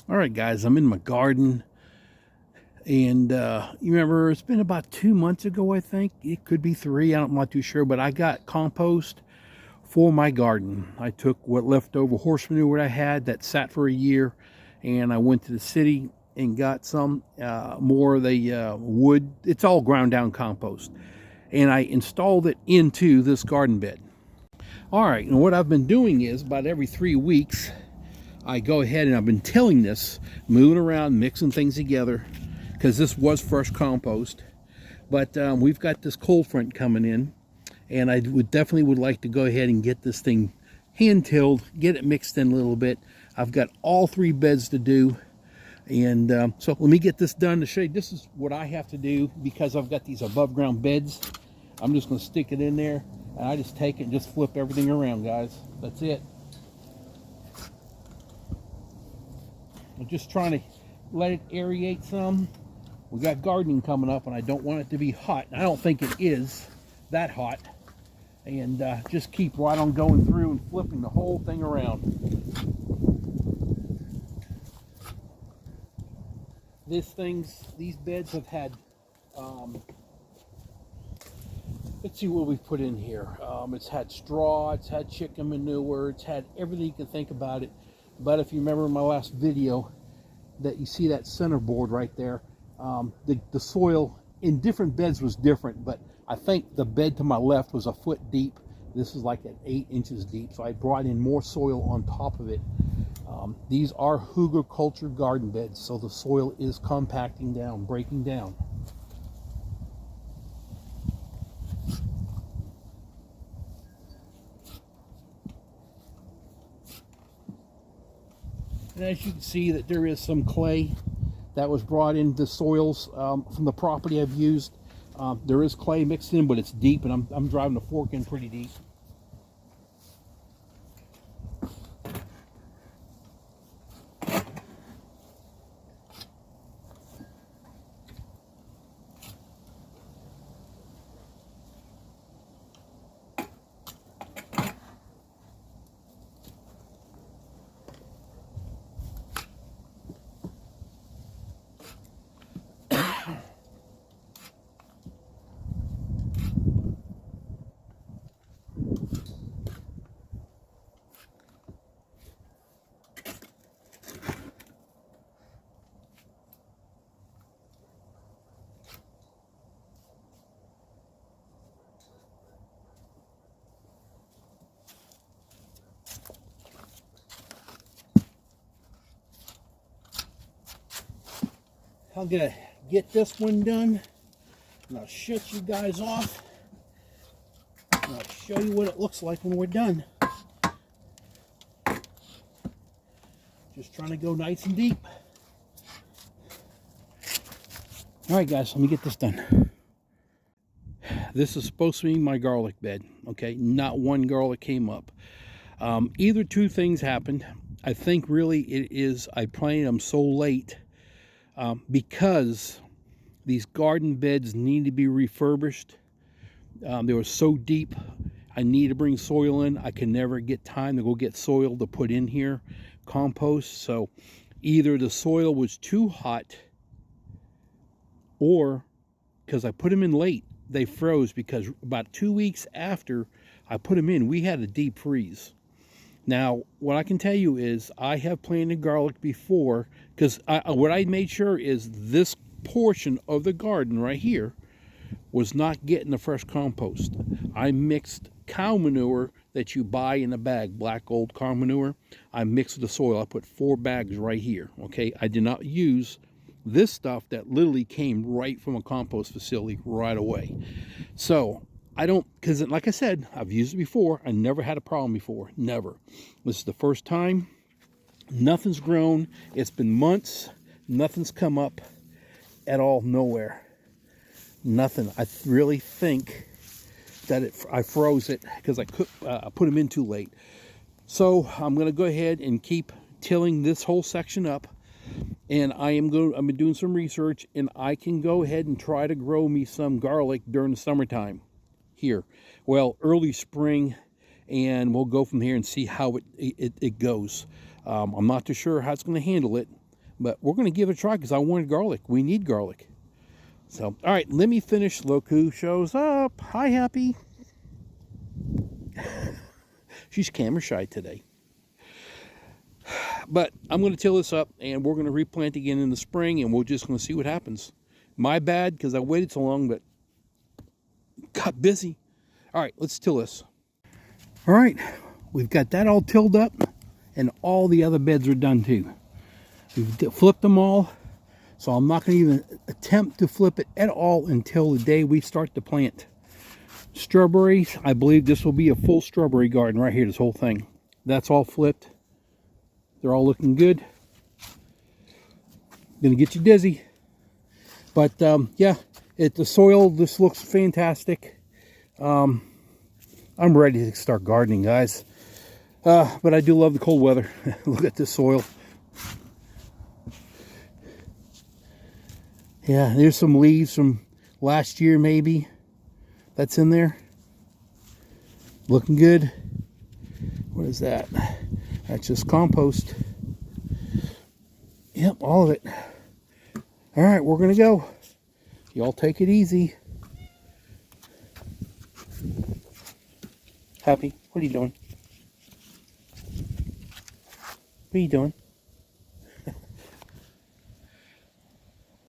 All right, guys, I'm in my garden, and you remember it's been about 2 months ago, I think. It could be three, I'm not too sure, but I got compost for my garden. I took what leftover horse manure I had that sat for a year, and I went to the city and got some more of the wood. It's all ground down compost, and I installed it into this garden bed. All right, and what I've been doing is about every 3 weeks, I go ahead and I've been tilling this, moving around, mixing things together, because this was fresh compost. But we've got this cold front coming in, and I would definitely would like to go ahead and get this thing hand tilled, get it mixed in a little bit. I've got all 3 beds to do, and so let me get this done to show you. This is what I have to do because I've got these above ground beds. I'm just going to stick it in there, and I just take it and just flip everything around, guys. That's it. I'm just trying to let it aerate some. We got gardening coming up, and I don't want it to be hot. I don't think it is that hot. And just keep right on going through and flipping the whole thing around. These beds have had, let's see what we've put in here. It's had straw, it's had chicken manure, it's had everything you can think about it. But if you remember in my last video, that you see that center board right there, the soil in different beds was different, but I think the bed to my left was a foot deep. This is like at 8 inches deep, so I brought in more soil on top of it. These are Hugelkultur garden beds, so the soil is compacting down, breaking down. And as you can see, that there is some clay that was brought into soils from the property I've used. There is clay mixed in, but it's deep, and I'm driving the fork in pretty deep. I'm gonna get this one done, and I'll shut you guys off, and I'll show you what it looks like when we're done. Just trying to go nice and deep. All right, guys, let me get this done. This is supposed to be my garlic bed, okay? Not one garlic came up. Either two things happened. I think really it is I planted them so late because these garden beds need to be refurbished. They were so deep. I need to bring soil in. I can never get time to go get soil to put in here, compost. So either the soil was too hot, or because I put them in late, they froze, because about 2 weeks after I put them in, we had a deep freeze. Now, what I can tell you is I have planted garlic before, because what I made sure is this portion of the garden right here was not getting the fresh compost. I mixed cow manure that you buy in a bag, black old cow manure. I mixed the soil. I put 4 bags right here, okay? I did not use this stuff that literally came right from a compost facility right away. So I don't, because like I said, I've used it before. I never had a problem before, never. This is the first time. Nothing's grown. It's been months. Nothing's come up at all, nowhere. Nothing. I really think that I froze it because I put them in too late. So I'm going to go ahead and keep tilling this whole section up, and I've been doing some research, and I can go ahead and try to grow me some garlic during the summertime here. Well, early spring, and we'll go from here and see how it goes. I'm not too sure how it's going to handle it, But we're going to give it a try because I wanted garlic. We need garlic. So, all right, let me finish. Look who shows up. Hi, Happy. She's camera shy today. But I'm going to till this up, and we're going to replant again in the spring, and we're just going to see what happens. My bad, because I waited so long, but got busy. All right, let's till this. All right, we've got that all tilled up, and all the other beds are done too. We've flipped them all, so I'm not going to even attempt to flip it at all until the day we start to plant. Strawberries, I believe this will be a full strawberry garden right here, this whole thing. That's all flipped. They're all looking good. Gonna get you dizzy. But yeah, the soil, this looks fantastic. I'm ready to start gardening, guys. But I do love the cold weather. Look at this soil. Yeah, there's some leaves from last year maybe. That's in there. Looking good. What is that? That's just compost. Yep, all of it. All right, we're going to go. Y'all take it easy. Happy, what are you doing? What are you doing?